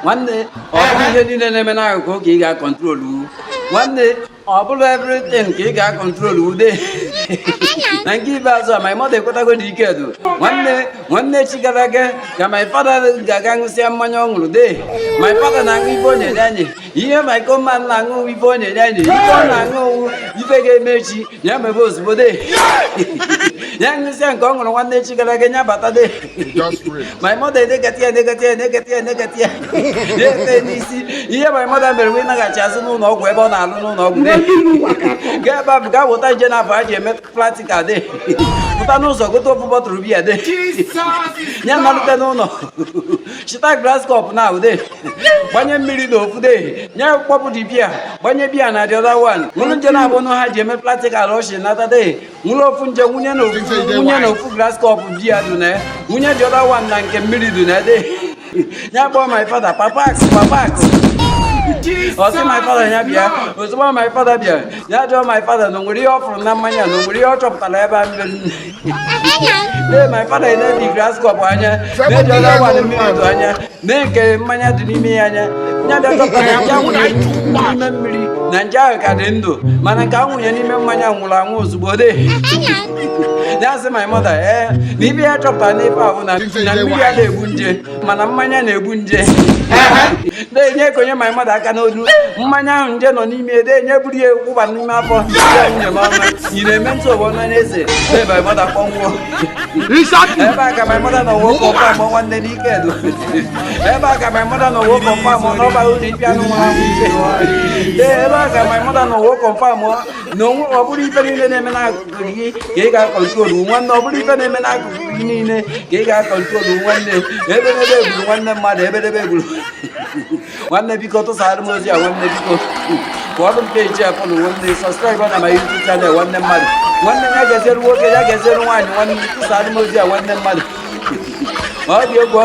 nwanne ọ bụrụ ihe niile na-eme n'akụkụ ka ị ga-akọntrolu nwanne ọ bụrụ everything ka ị ga-akọntrolu ude na nke ikpeazụ a my mother ekwetago dị ike edu nwanne chi gara aga ka my father ga-aga ṅụsịa mmanya ọ ṅụrụ de my father na-aṅụ ife onye nye anyị ihe my command na-aṅụ ife onye nye anyị ife ọ na-aṅụ ife ga-eme echi ya mebe ozugbo de ya ṅụsịa nke ọ ṅụrụ nwanne chi gara aga ya bata de my mother edegati ya na-efe n'isi ihe my mother mere wee naghachi azụ n'ụlọ ọgwụ ebe ọ na-alụ n'ụlọ ọgwụ de gaa ebe ahụ gaa wụta nje na afọ a ji eme pratikal de pụta n'ụzọ gote ofu bọtụrụ biya de ya malite n'ụlọ chita gras kọp na ude gbanye mmiri na ofu de ya kpọpụ dị biya gbanye biya na the other one nwụrụ nje na-abụ nụ ha ji eme pratikal ọchị nata de nwụrụ ofu nje nwunye na ofu gras kọp biya dị na nwunye the other one na nke mmiri dị na de ya kpọọ my father papa ọ sị my father ya bịa ozugbo my father bịa ya jụọ my father na nwere ihe ọ fụrụ na mmanya na nwere ihe ọ chọpụtara ebe a mmiri my father na-ebi grass cup anya na-eji ọla gwa mmiri dụ anya mee nke mmanya dị n'ime ya anya ya bịa chọpụtara nje anwụnye n'ime mmiri na nje ahụ ka dị ndụ mana nke anwụnye n'ime mmanya nwụrụ anwụ ozugbo de ya sị my mother na ibe ya chọpụtara n'ife ahụ na mmiri ya na-egbu nje mana mmanya na-egbu nje na-enye ka onye my mother aka n'olu mmanya ahụ nje nọ n'ime ede buru ya ụkpụba n'ime afọ ya nwunye m ọma ị na-eme ntụ ọbọ na eze my mother kpọnwụọ ebe a ka my mother nọ nwoke ọkwa mọ nwanne n'ike edo ebe a ka my mother nọ nwoke ọkwa mọ n'ọba ụlọ ikpe anụ nwa ebe a ka my mother nọ nwoke ọkwa mọ na ọ bụrụ ife niile na-eme n'akụkụ gị ka ị ga-akọntrolu nwanne ọ bụrụ ife na-eme n'akụkụ gị niile ka ị ga-akọntrolu nwanne ebedebe egburu nwanne mmadụ ebedebe egburu nwanne biko tụsara m ozi a nwanne biko kpọọrụ m peji a fọlọ nwanne sọskraịbụ na ma YouTube chanel nwanne mmadụ nwanne ya ga-ezeru nwoke ya ga-ezeru nwaanyị nwanne tụsara m ozi a nwanne mmadụ ọ dị egwu